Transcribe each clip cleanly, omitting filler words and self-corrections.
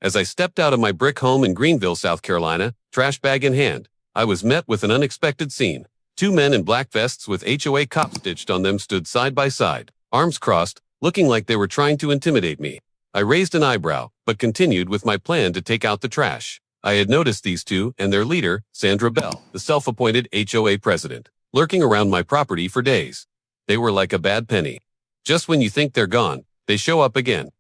As I stepped out of my brick home in Greenville, South Carolina, trash bag in hand, I was met with an unexpected scene. Two men in black vests with HOA cop stitched on them stood side by side, arms crossed, looking like they were trying to intimidate me. I raised an eyebrow, but continued with my plan to take out the trash. I had noticed these two and their leader, Sandra Bell, the self-appointed HOA president, lurking around my property for days. They were like a bad penny. Just when you think they're gone, they show up again.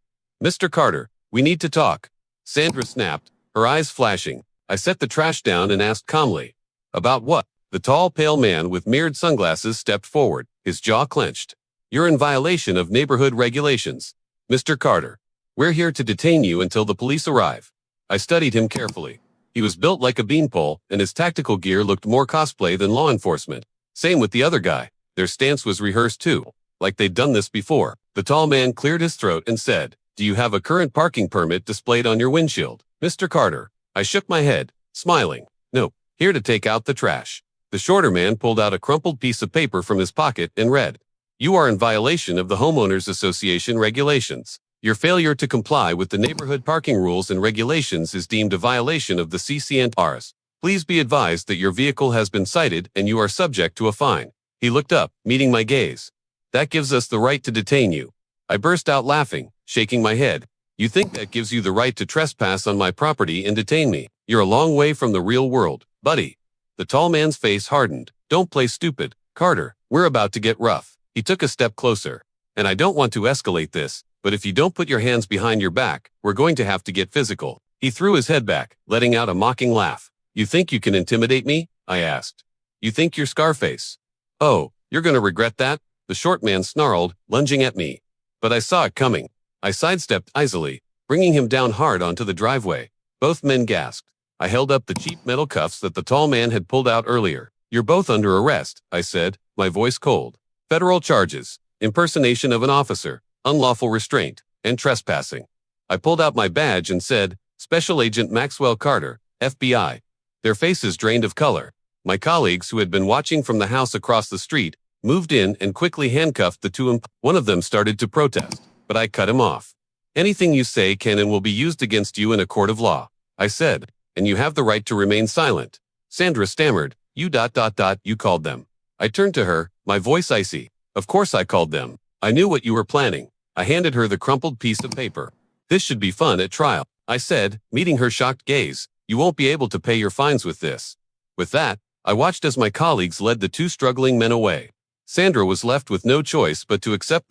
"Mr. Carter, we need to talk," Sandra snapped, her eyes flashing. I set the trash down and asked calmly, "About what?" The tall, pale man with mirrored sunglasses stepped forward, his jaw clenched. "You're in violation of neighborhood regulations. Mr. Carter, we're here to detain you until the police arrive." I studied him carefully. He was built like a beanpole, and his tactical gear looked more cosplay than law enforcement. Same with the other guy. Their stance was rehearsed too, like they'd done this before. The tall man cleared his throat and said, "Do you have a current parking permit displayed on your windshield, Mr. Carter?" I shook my head, smiling. "Nope, here to take out the trash." The shorter man pulled out a crumpled piece of paper from his pocket and read, "You are in violation of the Homeowners Association regulations. Your failure to comply with the neighborhood parking rules and regulations is deemed a violation of the CC&Rs. Please be advised that your vehicle has been cited and you are subject to a fine." He looked up, meeting my gaze. "That gives us the right to detain you." I burst out laughing, shaking my head. "You think that gives you the right to trespass on my property and detain me? You're a long way from the real world, buddy." The tall man's face hardened. "Don't play stupid, Carter. We're about to get rough." He took a step closer. "And I don't want to escalate this, but if you don't put your hands behind your back, we're going to have to get physical." He threw his head back, letting out a mocking laugh. "You think you can intimidate me?" I asked. "You think you're Scarface?" "Oh, you're going to regret that," the short man snarled, lunging at me. But I saw it coming. I sidestepped easily, bringing him down hard onto the driveway. Both men gasped. I held up the cheap metal cuffs that the tall man had pulled out earlier. "You're both under arrest," I said, my voice cold. "Federal charges, impersonation of an officer, unlawful restraint, and trespassing." I pulled out my badge and said, "Special Agent Maxwell Carter, FBI." Their faces drained of color. My colleagues, who had been watching from the house across the street, moved in and quickly handcuffed the two. One of them started to protest, but I cut him off. "Anything you say can and will be used against you in a court of law," I said, "and you have the right to remain silent." Sandra stammered, "You called them." I turned to her, my voice icy. "Of course I called them. I knew what you were planning." I handed her the crumpled piece of paper. "This should be fun at trial," I said, meeting her shocked gaze. "You won't be able to pay your fines with this." With that, I watched as my colleagues led the two struggling men away. Sandra was left with no choice but to accept the